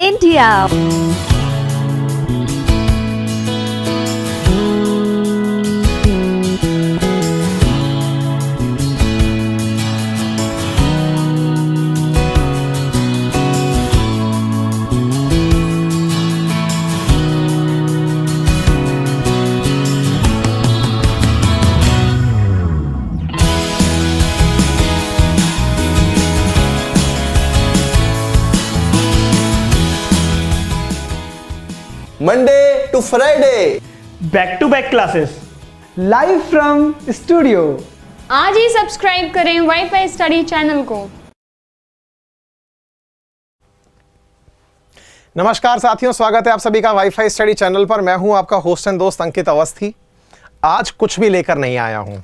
India. Monday to Friday, back to back classes live from studio. आज ही subscribe करें WiFi study channel को। नमस्कार साथियों, स्वागत है आप सभी का वाईफाई स्टडी चैनल पर। मैं हूं आपका होस्ट एंड दोस्त अंकित अवस्थी। आज कुछ भी लेकर नहीं आया हूं।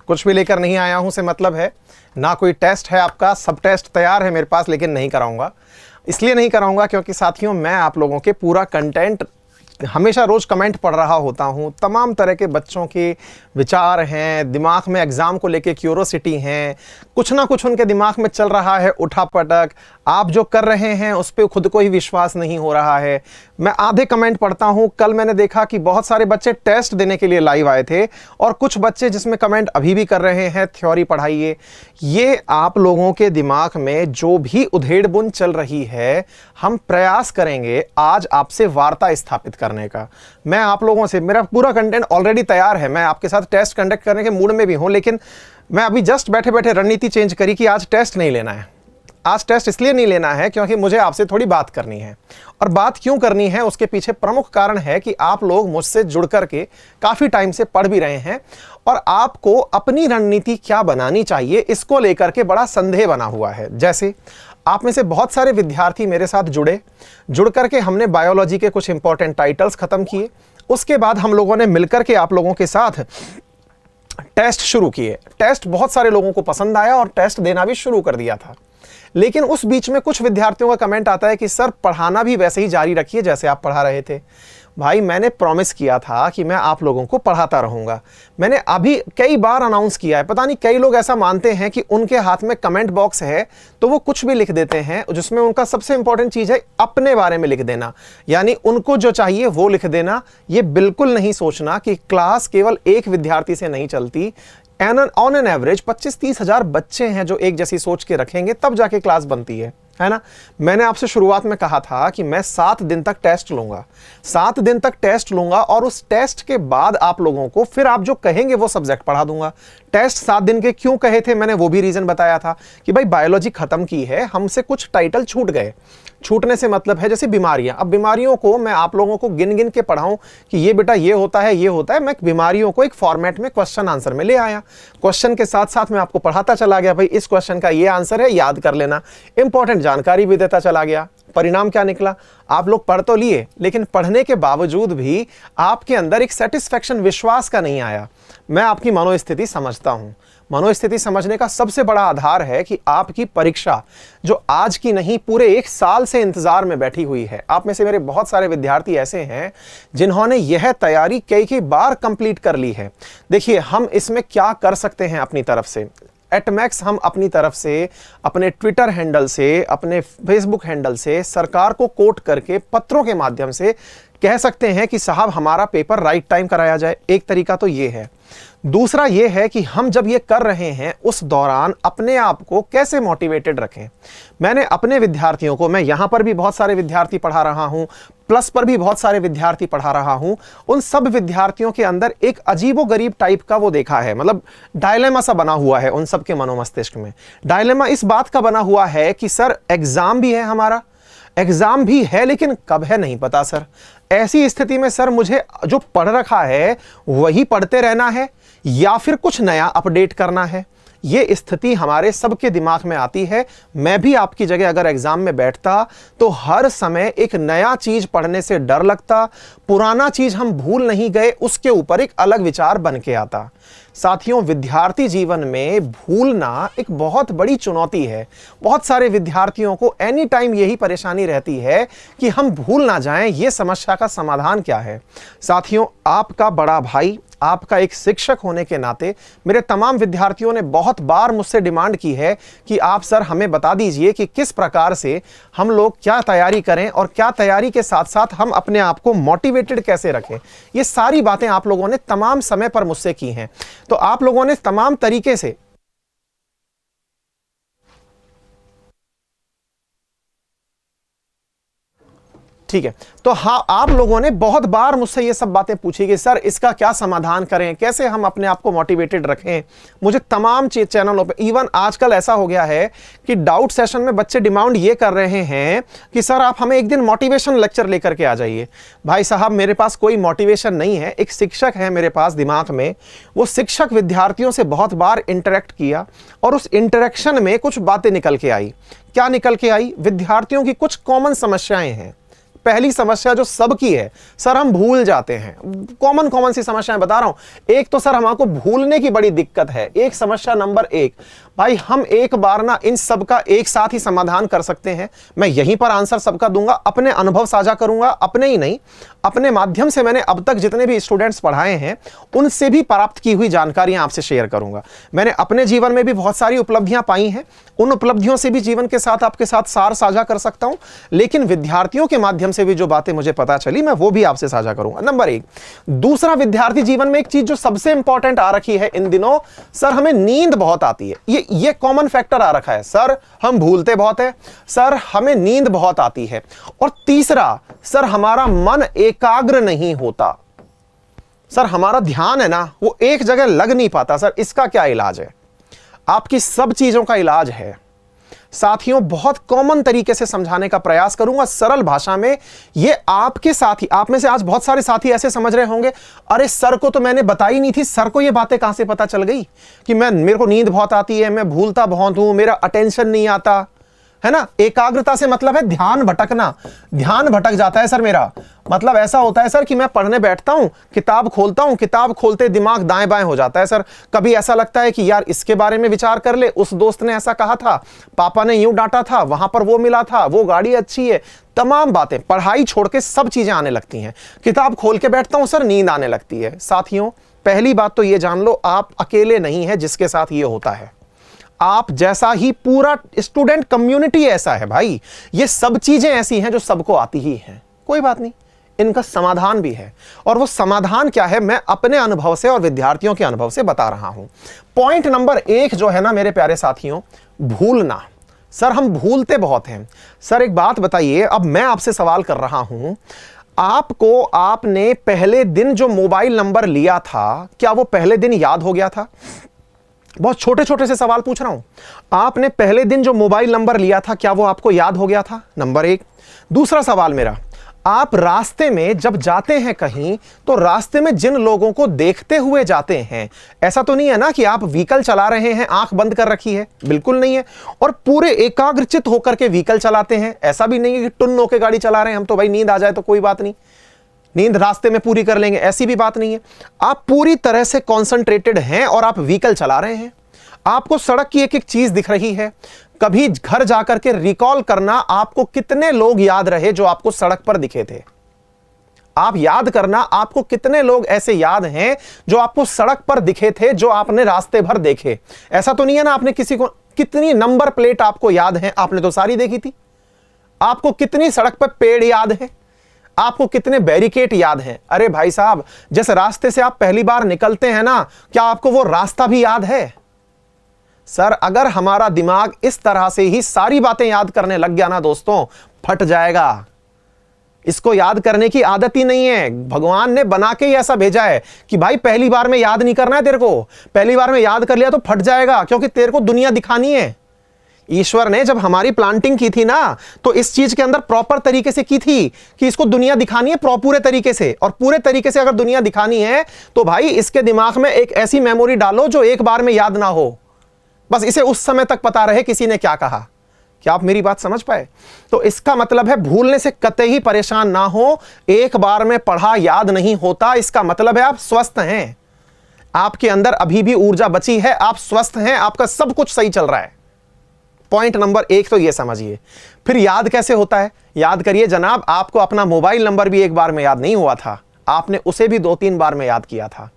कुछ भी लेकर नहीं आया हूं से मतलब है ना कोई टेस्ट है आपका, सब टेस्ट तैयार है मेरे पास, लेकिन नहीं कराऊंगा। इसलिए नहीं कराऊंगा क्योंकि साथियों मैं आप लोगों के पूरा कंटेंट हमेशा रोज़ कमेंट पढ़ रहा होता हूँ। तमाम तरह के बच्चों के विचार हैं, दिमाग में एग्ज़ाम को लेके क्यूरोसिटी हैं, कुछ ना कुछ उनके दिमाग में चल रहा है उठापटक। आप जो कर रहे हैं उस पर खुद को ही विश्वास नहीं हो रहा है। मैं आधे कमेंट पढ़ता हूँ। कल मैंने देखा कि बहुत सारे बच्चे टेस्ट देने के लिए लाइव आए थे और कुछ बच्चे जिसमें कमेंट अभी भी कर रहे हैं थ्योरी पढ़ाइए। ये आप लोगों के दिमाग में जो भी उधेड़-बुन चल रही है, हम प्रयास करेंगे आज आपसे वार्ता स्थापित करने का। मैं आप लोगों से, मेरा पूरा कंटेंट ऑलरेडी तैयार है, मैं आपके साथ टेस्ट कंडक्ट करने के मूड में भी हूं, लेकिन मैं अभी जस्ट बैठे बैठे रणनीति चेंज करी कि आज टेस्ट नहीं लेना है। आज टेस्ट इसलिए नहीं लेना है क्योंकि मुझे आपसे थोड़ी बात करनी है। और बात क्यों करनी है उसके पीछे प्रमुख कारण है कि आप लोग मुझसे जुड़ करके काफ़ी टाइम से पढ़ भी रहे हैं और आपको अपनी रणनीति क्या बनानी चाहिए इसको लेकर के बड़ा संदेह बना हुआ है। जैसे आप में से बहुत सारे विद्यार्थी मेरे साथ जुड़ करके हमने बायोलॉजी के कुछ इंपॉर्टेंट टाइटल्स खत्म किए। उसके बाद हम लोगों ने मिलकर के आप लोगों के साथ टेस्ट शुरू किए। टेस्ट बहुत सारे लोगों को पसंद आया और टेस्ट देना भी शुरू कर दिया था। लेकिन उस बीच में कुछ विद्यार्थियों का कमेंट आता है कि सर पढ़ाना भी वैसे ही जारी रखिए जैसे आप पढ़ा रहे थे। भाई मैंने प्रॉमिस किया था कि मैं आप लोगों को पढ़ाता रहूंगा। मैंने अभी कई बार अनाउंस किया है। पता नहीं कई लोग ऐसा मानते हैं कि उनके हाथ में कमेंट बॉक्स है तो वो कुछ भी लिख देते हैं, जिसमें उनका सबसे इंपॉर्टेंट चीज है अपने बारे में लिख देना, यानी उनको जो चाहिए वो लिख देना। ये बिल्कुल नहीं सोचना कि क्लास केवल एक विद्यार्थी से नहीं चलती। ऑन एन एवरेज 25-30 हजार बच्चे हैं जो एक जैसी सोच के रखेंगे तब जाके क्लास बनती है ना। मैंने आपसे शुरुआत में कहा था कि मैं 7 दिन तक टेस्ट लूंगा, 7 दिन तक टेस्ट लूंगा और उस टेस्ट के बाद आप लोगों को फिर आप जो कहेंगे वो सब्जेक्ट पढ़ा दूंगा। टेस्ट 7 दिन के क्यों कहे थे मैंने, वो भी रीजन बताया था कि भाई बायोलॉजी खत्म की है, हमसे कुछ टाइटल छूट गए। छूटने से मतलब है जैसे बीमारियां। अब बीमारियों को मैं आप लोगों को गिन गिन के पढ़ाऊं कि ये बेटा ये होता है, ये होता है। मैं बीमारियों को एक फॉर्मेट में क्वेश्चन आंसर में ले आया। क्वेश्चन के साथ साथ मैं आपको पढ़ाता चला गया, भाई इस क्वेश्चन का ये आंसर है, याद कर लेना। इंपॉर्टेंट जानकारी भी देता चला गया। परिणाम क्या निकला? आप लोग पढ़ तो लिए, लेकिन पढ़ने के बावजूद भी आपके अंदर एक सेटिस्फैक्शन, विश्वास का नहीं आया। मैं आपकी मनोस्थिति समझता हूं। मनोस्थिति समझने का सबसे बड़ा आधार है कि आपकी परीक्षा जो आज की नहीं पूरे 1 साल से इंतजार में बैठी हुई है। आप में से मेरे बहुत सारे विद्यार्थी ऐसे हैं जिन्होंने यह तैयारी कई बार कंप्लीट कर ली है। देखिए हम इसमें क्या कर सकते हैं अपनी तरफ से। एटमैक्स हम अपनी तरफ से, अपने ट्विटर हैंडल से, अपने फेसबुक हैंडल से सरकार को कोट करके पत्रों के माध्यम से कह सकते हैं कि साहब हमारा पेपर राइट टाइम कराया जाए। एक तरीका तो ये है। दूसरा ये है कि हम जब ये कर रहे हैं उस दौरान अपने आप को कैसे मोटिवेटेड रखें। मैंने अपने विद्यार्थियों को, मैं यहां पर भी बहुत सारे विद्यार्थी पढ़ा रहा हूं, प्लस पर भी बहुत सारे विद्यार्थी पढ़ा रहा हूं, उन सब विद्यार्थियों के अंदर एक अजीबोगरीब टाइप का वो देखा है, मतलब डायलेमा सा बना हुआ है उन सब के मनोमस्तिष्क में। डायलेमा इस बात का बना हुआ है कि सर एग्जाम भी है, हमारा एग्जाम भी है, लेकिन कब है नहीं पता सर। ऐसी स्थिति में सर मुझे जो पढ़ रखा है वही पढ़ते रहना है या फिर कुछ नया अपडेट करना है। ये स्थिति हमारे सबके दिमाग में आती है। मैं भी आपकी जगह अगर एग्जाम में बैठता तो हर समय एक नया चीज पढ़ने से डर लगता, पुराना चीज हम भूल नहीं गए उसके ऊपर एक अलग विचार बन के आता। साथियों विद्यार्थी जीवन में भूलना एक बहुत बड़ी चुनौती है। बहुत सारे विद्यार्थियों को एनी टाइम यही परेशानी रहती है कि हम भूल ना जाएं। ये समस्या का समाधान क्या है? साथियों आपका बड़ा भाई आपका एक शिक्षक होने के नाते मेरे तमाम विद्यार्थियों ने बहुत बार मुझसे डिमांड की है कि आप सर हमें बता दीजिए कि किस प्रकार से हम लोग क्या तैयारी करें और क्या तैयारी के साथ साथ हम अपने आप को मोटिवेटेड कैसे रखें। ये सारी बातें आप लोगों ने तमाम समय पर मुझसे की हैं। तो आप लोगों ने तमाम तरीके से ठीक है, तो हाँ, आप लोगों ने बहुत बार मुझसे ये सब बातें पूछी कि सर इसका क्या समाधान करें, कैसे हम अपने आप को मोटिवेटेड रखें। मुझे तमाम चैनलों पे, इवन आजकल ऐसा हो गया है कि डाउट सेशन में बच्चे डिमांड ये कर रहे हैं कि सर आप हमें एक दिन मोटिवेशन लेक्चर लेकर के आ जाइए। भाई साहब, मेरे पास कोई मोटिवेशन नहीं है। एक शिक्षक है मेरे पास दिमाग में, वो शिक्षक विद्यार्थियों से बहुत बार इंटरेक्ट किया और उस इंटरेक्शन में कुछ बातें निकल के आई। क्या निकल के आई? विद्यार्थियों की कुछ कॉमन समस्याएं हैं। पहली समस्या जो सबकी है, सर हम भूल जाते हैं। कॉमन सी समस्याएं बता रहा हूं। एक तो सर हमको भूलने की बड़ी दिक्कत है। एक समस्या नंबर 1, भाई हम एक बार ना इन सब का एक साथ ही समाधान कर सकते हैं। मैं यहीं पर आंसर सबका दूंगा, अपने अनुभव साझा करूंगा, अपने ही नहीं अपने माध्यम से मैंने अब तक जितने भी स्टूडेंट्स पढ़ाए हैं उनसे भी प्राप्त की हुई जानकारियां आपसे शेयर करूंगा। मैंने अपने जीवन में भी बहुत सारी उपलब्धियां पाई हैं, उन उपलब्धियों से भी जीवन के साथ आपके साथ सार साझा कर सकता हूं, लेकिन विद्यार्थियों के माध्यम से भी जो बातें मुझे पता चली मैं वो भी आपसे साझा करूंगा। नंबर 1। दूसरा, विद्यार्थी जीवन में एक चीज जो सबसे इंपॉर्टेंट आ रखी है इन दिनों, सर हमें नींद बहुत आती है। ये कॉमन फैक्टर आ रखा है। सर हम भूलते बहुत है, सर हमें नींद बहुत आती है। और तीसरा, सर हमारा मन एकाग्र नहीं होता। सर हमारा ध्यान है ना वो एक जगह लग नहीं पाता। सर इसका क्या इलाज है? आपकी सब चीजों का इलाज है साथियों। बहुत कॉमन तरीके से समझाने का प्रयास करूंगा, सरल भाषा में। ये आपके साथी, आप में से आज बहुत सारे साथी ऐसे समझ रहे होंगे, अरे सर को तो मैंने बताई नहीं थी, सर को ये बातें कहां से पता चल गई कि मेरे को नींद बहुत आती है, मैं भूलता बहुत हूं, मेरा अटेंशन नहीं आता है ना। एकाग्रता से मतलब है ध्यान भटकना। ध्यान भटक जाता है सर मेरा। मतलब ऐसा होता है सर कि मैं पढ़ने बैठता हूं, किताब खोलता हूं, किताब खोलते दिमाग दाएं बाएं हो जाता है सर। कभी ऐसा लगता है कि यार इसके बारे में विचार कर ले, उस दोस्त ने ऐसा कहा था, पापा ने यूं डांटा था, वहां पर वो मिला था, वो गाड़ी अच्छी है, तमाम बातें, पढ़ाई छोड़ के सब चीजें आने लगती हैं। किताब खोल के बैठता हूं सर, नींद आने लगती है। साथियों, पहली बात तो ये जान लो, आप अकेले नहीं है जिसके साथ ये होता है। आप जैसा ही पूरा स्टूडेंट कम्युनिटी ऐसा है भाई। ये सब चीजें ऐसी हैं जो सबको आती ही हैं। कोई बात नहीं, इनका समाधान भी है। और वो समाधान क्या है, मैं अपने अनुभव से और विद्यार्थियों के अनुभव से बता रहा हूं। पॉइंट नंबर 1 जो है ना मेरे प्यारे साथियों, भूलना। सर हम भूलते बहुत हैं। सर एक बात बताइए, अब मैं आपसे सवाल कर रहा हूं, आपको आपने पहले दिन जो मोबाइल नंबर लिया था, क्या वो पहले दिन याद हो गया था? बहुत छोटे छोटे से सवाल पूछ रहा हूं। आपने पहले दिन जो मोबाइल नंबर लिया था, क्या वो आपको याद हो गया था? नंबर 1। दूसरा सवाल मेरा, आप रास्ते में जब जाते हैं कहीं, तो रास्ते में जिन लोगों को देखते हुए जाते हैं, ऐसा तो नहीं है ना कि आप व्हीकल चला रहे हैं आंख बंद कर रखी है, बिल्कुल नहीं है। और पूरे एकाग्रचित होकर के व्हीकल चलाते हैं, ऐसा भी नहीं है कि टुन होकर गाड़ी चला रहे हैं हम, तो भाई नींद आ जाए तो कोई बात नहीं, नींद रास्ते में पूरी कर लेंगे, ऐसी भी बात नहीं है। आप पूरी तरह से कॉन्सेंट्रेटेड हैं और आप व्हीकल चला रहे हैं। आपको सड़क की एक एक चीज दिख रही है। कभी घर जाकर के रिकॉल करना, आपको कितने लोग याद रहे जो आपको सड़क पर दिखे थे। आप याद करना, आपको कितने लोग ऐसे याद हैं जो आपको सड़क पर दिखे थे, जो आपने रास्ते भर देखे। ऐसा तो नहीं है ना आपने किसी को, कितनी नंबर प्लेट आपको याद है, आपने तो सारी देखी थी। आपको कितनी सड़क पर पेड़ याद है, आपको कितने बैरिकेड याद हैं। अरे भाई साहब, जिस रास्ते से आप पहली बार निकलते हैं ना, क्या आपको वो रास्ता भी याद है? सर अगर हमारा दिमाग इस तरह से ही सारी बातें याद करने लग गया ना दोस्तों, फट जाएगा। इसको याद करने की आदत ही नहीं है। भगवान ने बना के ही ऐसा भेजा है कि भाई पहली बार में याद नहीं करना है तेरे को, पहली बार में याद कर लिया तो फट जाएगा, क्योंकि तेरे को दुनिया दिखानी है। ईश्वर ने जब हमारी प्लांटिंग की थी ना, तो इस चीज के अंदर प्रॉपर तरीके से की थी कि इसको दुनिया दिखानी है पूरे तरीके से। और पूरे तरीके से अगर दुनिया दिखानी है तो भाई इसके दिमाग में एक ऐसी मेमोरी डालो जो एक बार में याद ना हो, बस इसे उस समय तक पता रहे किसी ने क्या कहा। क्या आप मेरी बात समझ पाए? तो इसका मतलब है भूलने से कतई परेशान ना हो। एक बार में पढ़ा याद नहीं होता, इसका मतलब है आप स्वस्थ हैं, आपके अंदर अभी भी ऊर्जा बची है, आप स्वस्थ हैं, आपका सब कुछ सही चल रहा है। पॉइंट नंबर 1 तो ये समझिए। फिर याद कैसे होता है? याद करिए जनाब, आपको अपना मोबाइल नंबर भी एक बार में याद नहीं हुआ था, आपने उसे भी 2-3 बार में याद किया था।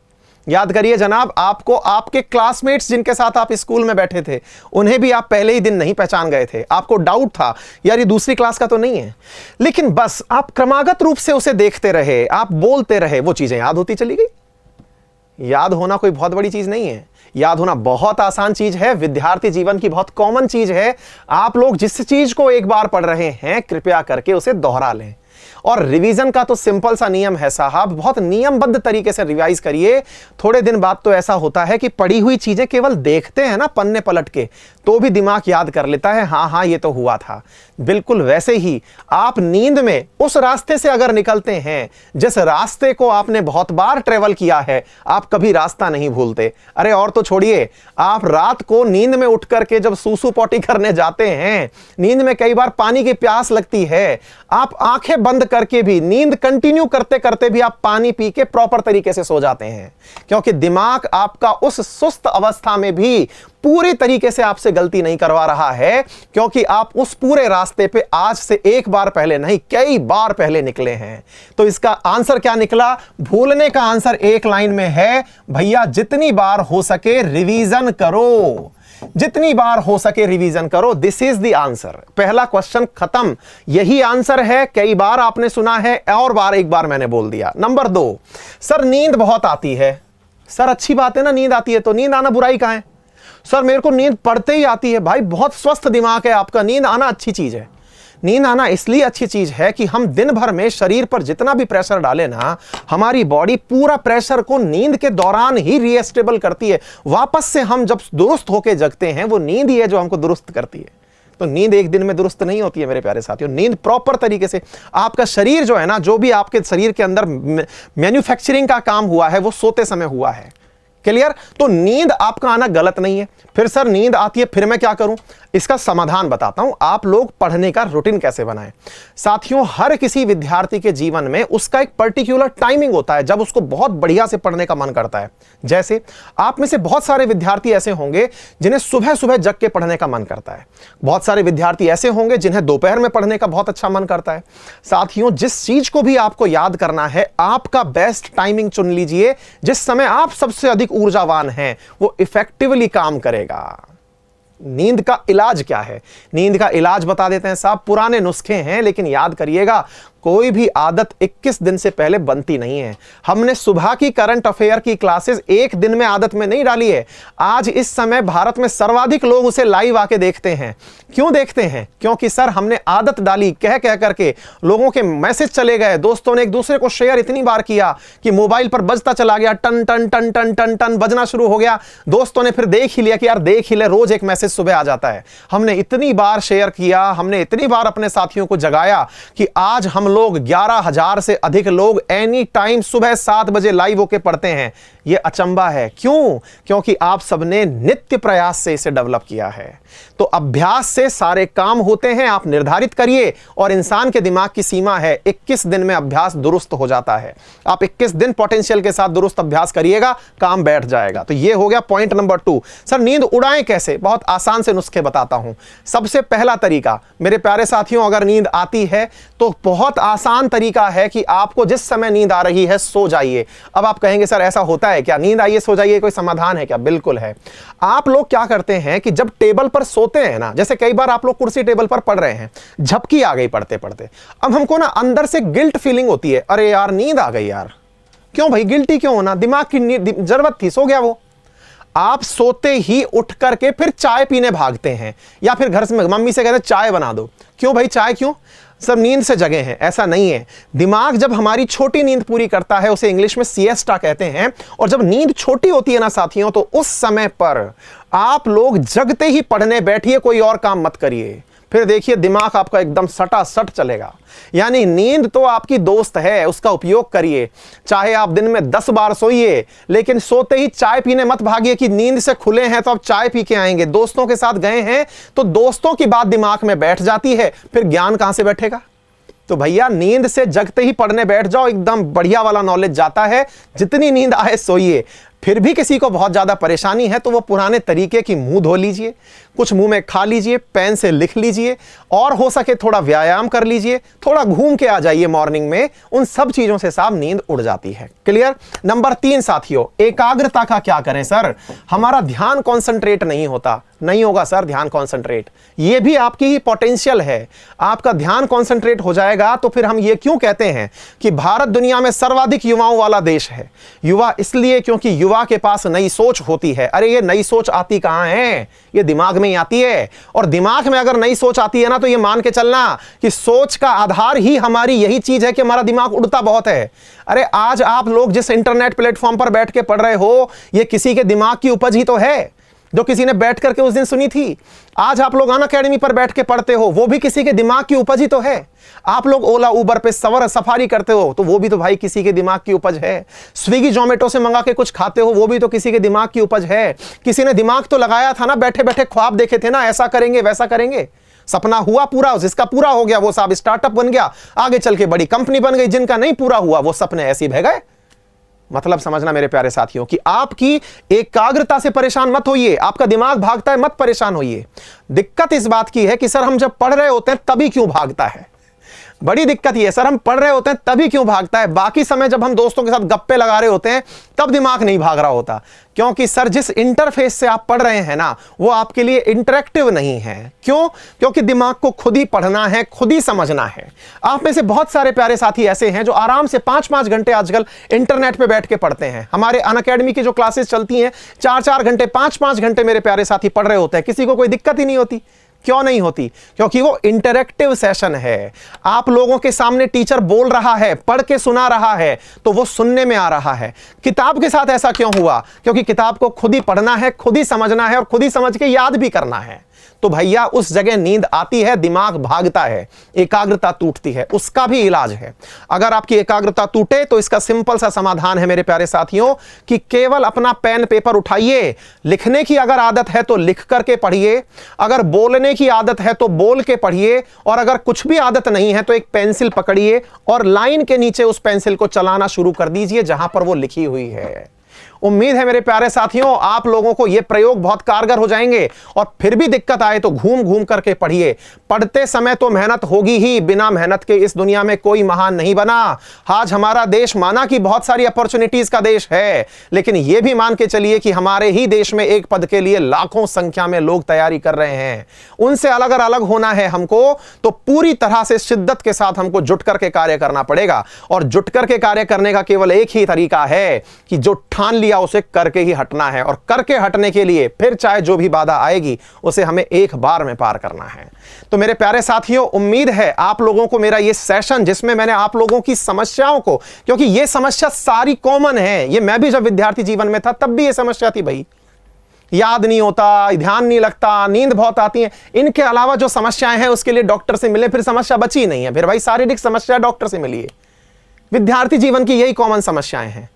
याद करिए जनाब, आपको आपके क्लासमेट्स जिनके साथ आप स्कूल में बैठे थे उन्हें भी आप पहले ही दिन नहीं पहचान गए थे। आपको डाउट था यार ये दूसरी क्लास का तो नहीं है, लेकिन बस आप क्रमागत रूप से उसे देखते रहे, आप बोलते रहे, वो चीजें याद होती चली गई। याद होना कोई बहुत बड़ी चीज नहीं है, याद होना बहुत आसान चीज है, विद्यार्थी जीवन की बहुत कॉमन चीज है। आप लोग जिस चीज को एक बार पढ़ रहे हैं कृपया करके उसे दोहरा लें। और रिवीजन का तो सिंपल सा नियम है साहब, बहुत नियमबद्ध तरीके से रिवाइज करिए। थोड़े दिन बाद तो ऐसा होता है कि पढ़ी हुई चीजें केवल देखते हैं ना पन्ने पलट के, तो भी दिमाग याद कर लेता है, हाँ हाँ ये तो हुआ था। बिल्कुल वैसे ही आप नींद में उस रास्ते से अगर निकलते हैं जिस रास्ते को आपने बहुत बार ट्रेवल किया है, आप कभी रास्ता नहीं भूलते। अरे और तो छोड़िए, आप रात को नींद में उठ करके जब सूसू पॉटी करने जाते हैं, नींद में कई बार पानी की प्यास लगती है, आप आंखें बंद करके भी नींद कंटिन्यू करते करते भी आप पानी पी के प्रॉपर तरीके से सो जाते हैं, क्योंकि दिमाग आपका उस सुस्त अवस्था में भी पूरी तरीके से आपसे गलती नहीं करवा रहा है, क्योंकि आप उस पूरे रास्ते पे आज से एक बार पहले नहीं कई बार पहले निकले हैं। तो इसका आंसर क्या निकला? भूलने का आंसर एक लाइन में है, भैया जितनी बार हो सके रिवीजन करो, जितनी बार हो सके रिवीजन करो। This is the answer. पहला क्वेश्चन खत्म, यही आंसर है। कई बार आपने सुना है और बार एक बार मैंने बोल दिया। नंबर 2, सर नींद बहुत आती है। सर अच्छी बात है ना, नींद आती है तो नींद आना बुराई कहां है? सर मेरे को नींद पड़ते ही आती है। भाई बहुत स्वस्थ दिमाग है आपका, नींद आना अच्छी चीज है। नींद आना इसलिए अच्छी चीज है कि हम दिन भर में शरीर पर जितना भी प्रेशर डालें ना, हमारी बॉडी पूरा प्रेशर को नींद के दौरान ही रीएस्टेबल करती है। वापस से हम जब दुरुस्त होकर जगते हैं, वो नींद ही है जो हमको दुरुस्त करती है। तो नींद एक दिन में दुरुस्त नहीं होती है मेरे प्यारे साथियों। नींद प्रॉपर तरीके से आपका शरीर जो है ना, जो भी आपके शरीर के अंदर मैन्युफैक्चरिंग का काम हुआ है वो सोते समय हुआ है। क्लियर? तो नींद आपका आना गलत नहीं है। फिर सर नींद आती है, फिर मैं क्या करूं? इसका समाधान बताता हूं। आप लोग पढ़ने का रूटीन कैसे बनाएं। साथियों, हर किसी विद्यार्थी के जीवन में उसका एक पर्टिकुलर टाइमिंग होता है जब उसको बहुत बढ़िया से पढ़ने का मन करता है। जैसे आप में से बहुत सारे विद्यार्थी ऐसे होंगे जिन्हें सुबह सुबह जग के पढ़ने का मन करता है। बहुत सारे विद्यार्थी ऐसे होंगे जिन्हें दोपहर में पढ़ने का बहुत अच्छा मन करता है। साथियों, जिस चीज को भी आपको याद करना है, आपका बेस्ट टाइमिंग चुन लीजिए। जिस समय आप सबसे अधिक ऊर्जावान हैं वो इफेक्टिवली काम करेगा। नींद का इलाज क्या है? नींद का इलाज बता देते हैं साहब। पुराने नुस्खे हैं, लेकिन याद करिएगा कोई भी आदत 21 दिन से पहले बनती नहीं है। हमने सुबह की करंट अफेयर की क्लासेस एक दिन में आदत में नहीं डाली है। आज इस समय भारत में सर्वाधिक लोग उसे लाइव आके देखते हैं। क्यों देखते हैं? क्योंकि सर हमने आदत डाली, कह कह करके लोगों के मैसेज चले गए, दोस्तों ने एक दूसरे को शेयर इतनी बार किया कि मोबाइल पर बजता चला गया, टन टन टन टन टन टन बजना शुरू हो गया। दोस्तों ने फिर देख ही लिया कि यार देख ही ले, रोज एक मैसेज सुबह आ जाता है। हमने इतनी बार शेयर किया, हमने इतनी बार अपने साथियों को जगाया कि आज हम लोग 11,000 से अधिक लोग एनी टाइम सुबह 7 बजे लाइव होके पढ़ते हैं। यह अचंबा है। क्यों? क्योंकि आप सबने नित्य प्रयास से इसे डेवलप किया है। तो अभ्यास से सारे काम होते हैं। आप निर्धारित करिए, और इंसान के दिमाग की सीमा है 21 दिन में अभ्यास दुरुस्त हो जाता है। आप 21 दिन पोटेंशियल के साथ दुरुस्त अभ्यास करिएगा, काम बैठ जाएगा। तो यह हो गया पॉइंट नंबर 2। सर नींद उड़ाएं कैसे? बहुत आसान से नुस्खे बताता हूं। सबसे पहला तरीका मेरे प्यारे साथियों, अगर नींद आती है तो बहुत आसान तरीका है कि आपको जिस समय नींद आ रही है सो जाइए। अब आप कहेंगे सर ऐसा होता है क्या? नींद आइए सो जाइए, कोई समाधान है क्या? बिल्कुल है। आप लोग क्या करते हैं कि जब टेबल पर सोते हैं ना, जैसे कई बार आप लोग कुर्सी टेबल पर पढ़ रहे हैं, झपकी आ गई पढ़ते पढ़ते, अब हमको ना अंदर से गिल्ट फीलिंग होती है, अरे यार नींद आ गई यार। क्यों भाई गिल्टी क्यों होना? दिमाग की जरूरत थी, सो गया वो। आप सोते ही उठ करके फिर चाय पीने भागते हैं, या फिर घर से मम्मी से कहते हैं चाय बना दो। क्यों भाई चाय क्यों? सब नींद से जगे हैं। ऐसा नहीं है। दिमाग जब हमारी छोटी नींद पूरी करता है, उसे इंग्लिश में सिएस्टा कहते हैं, और जब नींद छोटी होती है ना साथियों, तो उस समय पर आप लोग जगते ही पढ़ने बैठिए, कोई और काम मत करिए। फिर देखिए दिमाग आपका एकदम सटा सट चलेगा। यानी नींद तो आपकी दोस्त है, उसका उपयोग करिए। चाहे आप दिन में 10 बार सोइए, लेकिन सोते ही चाय पीने मत भागिए कि नींद से खुले हैं तो अब चाय पी के आएंगे। दोस्तों के साथ गए हैं तो दोस्तों की बात दिमाग में बैठ जाती है, फिर ज्ञान कहां से बैठेगा? तो भैया नींद से जगते ही पढ़ने बैठ जाओ, एकदम बढ़िया वाला नॉलेज जाता है। जितनी नींद आए सोइए। फिर भी किसी को बहुत ज़्यादा परेशानी है तो वो पुराने तरीके की मुंह धो लीजिए, कुछ मुंह में खा लीजिए, पेन से लिख लीजिए और हो सके थोड़ा व्यायाम कर लीजिए, थोड़ा घूम के आ जाइए मॉर्निंग में। उन सब चीज़ों से साहब नींद उड़ जाती है। क्लियर। नंबर 3 साथियों, एकाग्रता का क्या करें सर? हमारा ध्यान कॉन्सेंट्रेट नहीं होता। नहीं होगा सर ध्यान कॉन्सेंट्रेट, ये भी आपकी ही पोटेंशियल है। आपका ध्यान कॉन्सेंट्रेट हो जाएगा तो फिर हम ये क्यों कहते हैं कि भारत दुनिया में सर्वाधिक युवाओं वाला देश है? युवा इसलिए क्योंकि युवा के पास नई सोच होती है। अरे ये नई सोच आती कहां है? ये दिमाग में ही आती है। और दिमाग में अगर नई सोच आती है ना तो ये मान के चलना कि सोच का आधार ही हमारी यही चीज है कि हमारा दिमाग उड़ता बहुत है। अरे आज आप लोग जिस इंटरनेट प्लेटफॉर्म पर बैठ के पढ़ रहे हो, ये किसी के दिमाग की उपज ही तो है जो किसी ने बैठ करके उस दिन सुनी थी। आज आप लोग अनअकैडमी पर बैठ के पढ़ते हो, वो भी किसी के दिमाग की उपज ही तो है। आप लोग ओला उबर पे सफारी करते हो तो वो भी तो भाई किसी के दिमाग की उपज है। स्विगी जोमेटो से मंगा के कुछ खाते हो, वो भी तो किसी के दिमाग की उपज है। किसी ने दिमाग तो लगाया था ना, बैठे बैठे ख्वाब देखे थे ना, ऐसा करेंगे वैसा करेंगे, सपना हुआ पूरा, जिसका पूरा हो गया वो साहब स्टार्टअप बन गया, आगे चल के बड़ी कंपनी बन गई। जिनका नहीं पूरा हुआ वो सपने ऐसे बह गए। मतलब समझना मेरे प्यारे साथियों कि आपकी एकाग्रता से परेशान मत होइए। आपका दिमाग भागता है, मत परेशान होइए। दिक्कत इस बात की है कि सर हम जब पढ़ रहे होते हैं तभी क्यों भागता है? बड़ी दिक्कत ये है सर, हम पढ़ रहे होते हैं तभी क्यों भागता है? बाकी समय जब हम दोस्तों के साथ गप्पे लगा रहे होते हैं तब दिमाग नहीं भाग रहा होता। क्योंकि सर जिस इंटरफेस से आप पढ़ रहे हैं ना वो आपके लिए इंटरेक्टिव नहीं है। क्यों? क्योंकि दिमाग को खुद ही पढ़ना है, खुद ही समझना है। आप में से बहुत सारे प्यारे साथी ऐसे हैं जो आराम से 5-5 घंटे आजकल इंटरनेट पे बैठ के पढ़ते हैं। हमारे अनअकैडमी की जो क्लासेस चलती हैं 4-4 घंटे 5-5 घंटे मेरे प्यारे साथी पढ़ रहे होते हैं, किसी को कोई दिक्कत ही नहीं होती। क्यों नहीं होती? क्योंकि वो इंटरैक्टिव सेशन है। आप लोगों के सामने टीचर बोल रहा है, पढ़ के सुना रहा है तो वो सुनने में आ रहा है। किताब के साथ ऐसा क्यों हुआ? क्योंकि किताब को खुद ही पढ़ना है, खुद ही समझना है और खुद ही समझ के याद भी करना है। तो भैया उस जगह नींद आती है, दिमाग भागता है, एकाग्रता टूटती है, उसका भी इलाज है। अगर आपकी एकाग्रता टूटे तो इसका सिंपल सा समाधान है मेरे प्यारे साथियों कि केवल अपना पेन पेपर उठाइए। लिखने की अगर आदत है तो लिख करके पढ़िए, अगर बोलने की आदत है तो बोल के पढ़िए, और अगर कुछ भी आदत नहीं है तो एक पेंसिल पकड़िए और लाइन के नीचे उस पेंसिल को चलाना शुरू कर दीजिए जहां पर वो लिखी हुई है। उम्मीद है मेरे प्यारे साथियों आप लोगों को ये प्रयोग बहुत कारगर हो जाएंगे। और फिर भी दिक्कत आए तो घूम घूम करके पढ़िए। पढ़ते समय तो मेहनत होगी ही, बिना मेहनत के इस दुनिया में कोई महान नहीं बना। आज हमारा देश माना कि बहुत सारी अपॉर्चुनिटीज का देश है, लेकिन यह भी मान के चलिए कि हमारे ही देश में एक पद के लिए लाखों संख्या में लोग तैयारी कर रहे हैं। उनसे अगर अलग होना है हमको तो पूरी तरह से शिद्दत के साथ हमको जुट करके कार्य करना पड़ेगा। और जुट करके कार्य करने का केवल एक ही तरीका है कि जो ठान लिया उसे करके ही हटना है। और करके हटने के लिए फिर चाहे जो भी बाधा आएगी उसे हमें एक बार में पार करना है। तो मेरे प्यारे साथियों उम्मीद है आप लोगों को मेरा ये सेशन, जिसमें मैंने आप लोगों की समस्याओं को, क्योंकि ये समस्या सारी कॉमन है, ये मैं भी जब विद्यार्थी जीवन में था तब भी ये समस्या थी भाई। याद नहीं होता, ध्यान नहीं लगता, नींद बहुत आती है। इनके अलावा जो समस्याएं हैं उसके लिए डॉक्टर से मिले, फिर समस्या बची नहीं है। फिर भाई शारीरिक समस्या डॉक्टर से मिलिए। विद्यार्थी जीवन की यही कॉमन समस्याएं हैं।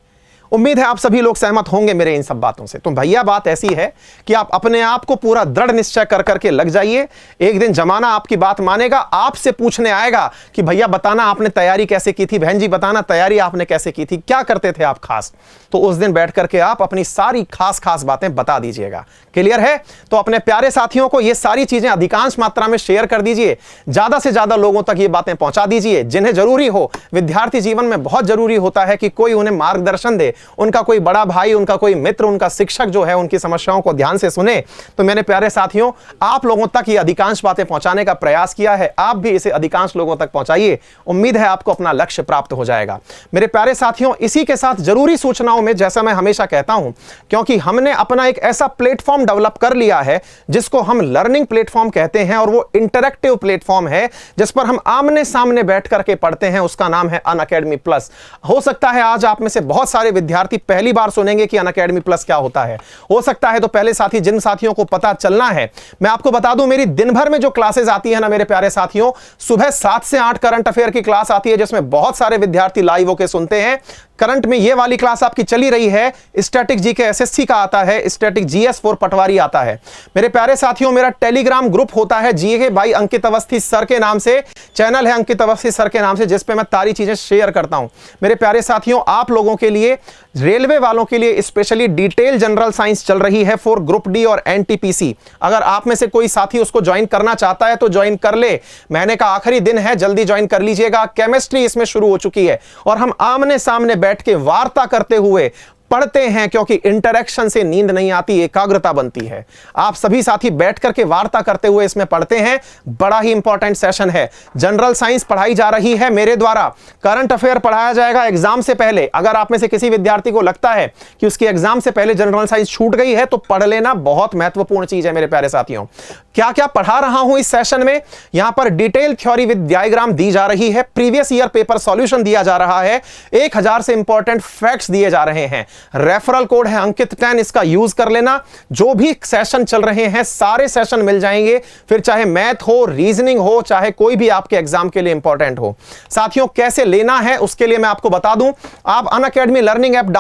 उम्मीद है आप सभी लोग सहमत होंगे मेरे इन सब बातों से। तो भैया बात ऐसी है कि आप अपने आप को पूरा दृढ़ निश्चय कर करके लग जाइए। एक दिन जमाना आपकी बात मानेगा, आपसे पूछने आएगा कि भैया बताना आपने तैयारी कैसे की थी, बहन जी बताना तैयारी आपने कैसे की थी, क्या करते थे आप खास। तो उस दिन बैठ करके आप अपनी सारी खास खास बातें बता दीजिएगा। क्लियर है? तो अपने प्यारे साथियों को ये सारी चीजें अधिकांश मात्रा में शेयर कर दीजिए, ज्यादा से ज्यादा लोगों तक ये बातें पहुंचा दीजिए जिन्हें जरूरी हो। विद्यार्थी जीवन में बहुत जरूरी होता है कि कोई उन्हें मार्गदर्शन दे, उनका कोई बड़ा भाई, उनका कोई मित्र, उनका शिक्षक जो है उनकी समस्याओं को ध्यान से सुने। तो मेरे प्यारे साथियों आप लोगों तक ये अधिकांश बातें पहुंचाने का प्रयास किया है, आप भी इसे अधिकांश लोगों तक पहुंचाइए। उम्मीद है आपको अपना लक्ष्य प्राप्त हो जाएगा। मेरे प्यारे साथियों इसी के साथ जरूरी सूचनाओं में, जैसा मैं हमेशा कहता हूं, क्योंकि हमने अपना एक ऐसा प्लेटफॉर्म डेवलप कर लिया है जिसको हम लर्निंग प्लेटफॉर्म कहते हैं, और वो इंटरैक्टिव प्लेटफॉर्म है जिस पर हम आमने सामने बैठ करके पढ़ते हैं। उसका नाम है अनअकैडमी प्लस। हो सकता है आज आप में से बहुत सारे विद्यार्थी पहली बार सुनेंगे कि अनअकैडमी प्लस क्या होता है। हो सकता है तो पहले साथी, जिन साथियों को पता चलना है, मैं आपको बता दूं मेरी दिन भर में जो क्लासेस आती है ना मेरे प्यारे साथियों, सुबह 7 से 8 करंट अफेयर की क्लास आती है जिसमें बहुत सारे विद्यार्थी लाइव होकर सुनते हैं। करंट में ये वाली क्लास आपकी चली रही है, स्टैटिक जीके एसएससी का आता है, स्टैटिक जीएस फॉर पटवारी आता है। मेरे प्यारे साथियों मेरा टेलीग्राम ग्रुप होता है जीके भाई अंकित अवस्थी सर के नाम से, चैनल है अंकित अवस्थी सर के नाम से, जिस पे मैं सारी चीजें शेयर करता हूं। मेरे प्यारे साथियों आप लोगों के लिए रेलवे वालों के लिए स्पेशली डिटेल जनरल साइंस चल रही है फॉर ग्रुप डी और एनटीपीसी। अगर आप में से कोई साथी उसको ज्वाइन करना चाहता है तो ज्वाइन कर ले, महीने का आखिरी दिन है, जल्दी ज्वाइन कर लीजिएगा। केमिस्ट्री इसमें शुरू हो चुकी है और हम आमने सामने बैठ के वार्ता करते हुए पढ़ते हैं, क्योंकि इंटरेक्शन से नींद नहीं आती, एकाग्रता बनती है। आप सभी साथी बैठ करके वार्ता करते हुए इसमें पढ़ते हैं। बड़ा ही इंपॉर्टेंट सेशन है। जनरल साइंस पढ़ाई जा रही है मेरे द्वारा, करंट अफेयर पढ़ाया जाएगा एग्जाम से पहले। अगर आप में से किसी विद्यार्थी को लगता है कि उसकी एग्जाम से पहले जनरल साइंस छूट गई है तो पढ़ लेना, बहुत महत्वपूर्ण चीज है मेरे प्यारे साथियों। क्या क्या पढ़ा रहा हूं इस सेशन में, यहां पर डिटेल थ्योरी विद डायग्राम दी जा रही है, प्रीवियस ईयर पेपर सॉल्यूशन दिया जा रहा है, 1000 से इंपॉर्टेंट फैक्ट्स दिए जा रहे हैं। रेफरल कोड है अंकित 10, इसका यूज कर लेना। जो भी सेशन चल रहे हैं सारे सेशन मिल जाएंगे, फिर चाहे मैथ हो, रीजनिंग हो, चाहे कोई भी आपके एग्जाम के लिए इंपॉर्टेंट हो। साथियों, कैसे लेना है उसके लिए मैं आपको बता दूं। आप Unacademy learning app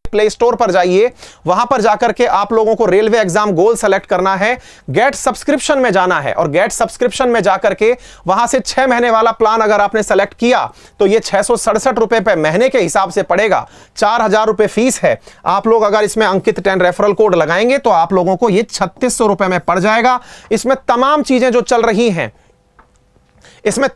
play store पर जाइए, वहां पर जाकर के आप लोगों को रेलवे एग्जाम गोल सेलेक्ट करना है, गेट सब्सक्रिप्शन में जाना है और गेट सब्सक्रिप्शन में जाकर के वहां से 6 महीने वाला प्लान अगर आपने सेलेक्ट किया तो ये 667 रुपए पे महीने के हिसाब से पड़ेगा। 4000 रुपए फीस है। आप लोग अगर इसमें अंकित 10 रेफरल कोड लगाएंगे तो आप लोगों को ये 3600 रुपए में पड़ जाएगा। इसमें तमाम चीजें जो चल रही हैं, इसमें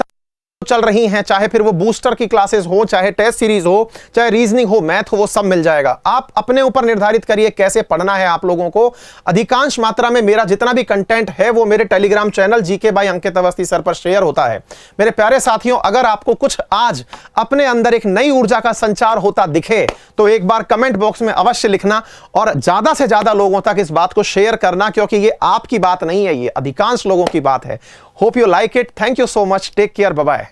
चल रही हैं, चाहे फिर वो बूस्टर की क्लासेस हो, चाहे टेस्ट सीरीज हो, चाहे रीजनिंग हो, मैथ हो, वो सब मिल जाएगा। आप अपने ऊपर निर्धारित करिए कैसे पढ़ना है आप लोगों को। अधिकांश मात्रा में मेरा जितना भी कंटेंट है वो मेरे Telegram channel GK by Ankit Awasthi sir पर शेयर होता है। मेरे प्यारे साथियों, अगर आपको कुछ आज अपने अंदर एक नई ऊर्जा का संचार होता दिखे तो एक बार कमेंट बॉक्स में अवश्य लिखना और ज्यादा से ज्यादा लोगों तक इस बात को शेयर करना, क्योंकि ये आपकी बात नहीं है, ये अधिकांश लोगों की बात है। Hope you like it. Thank you so much. Take care. Bye bye.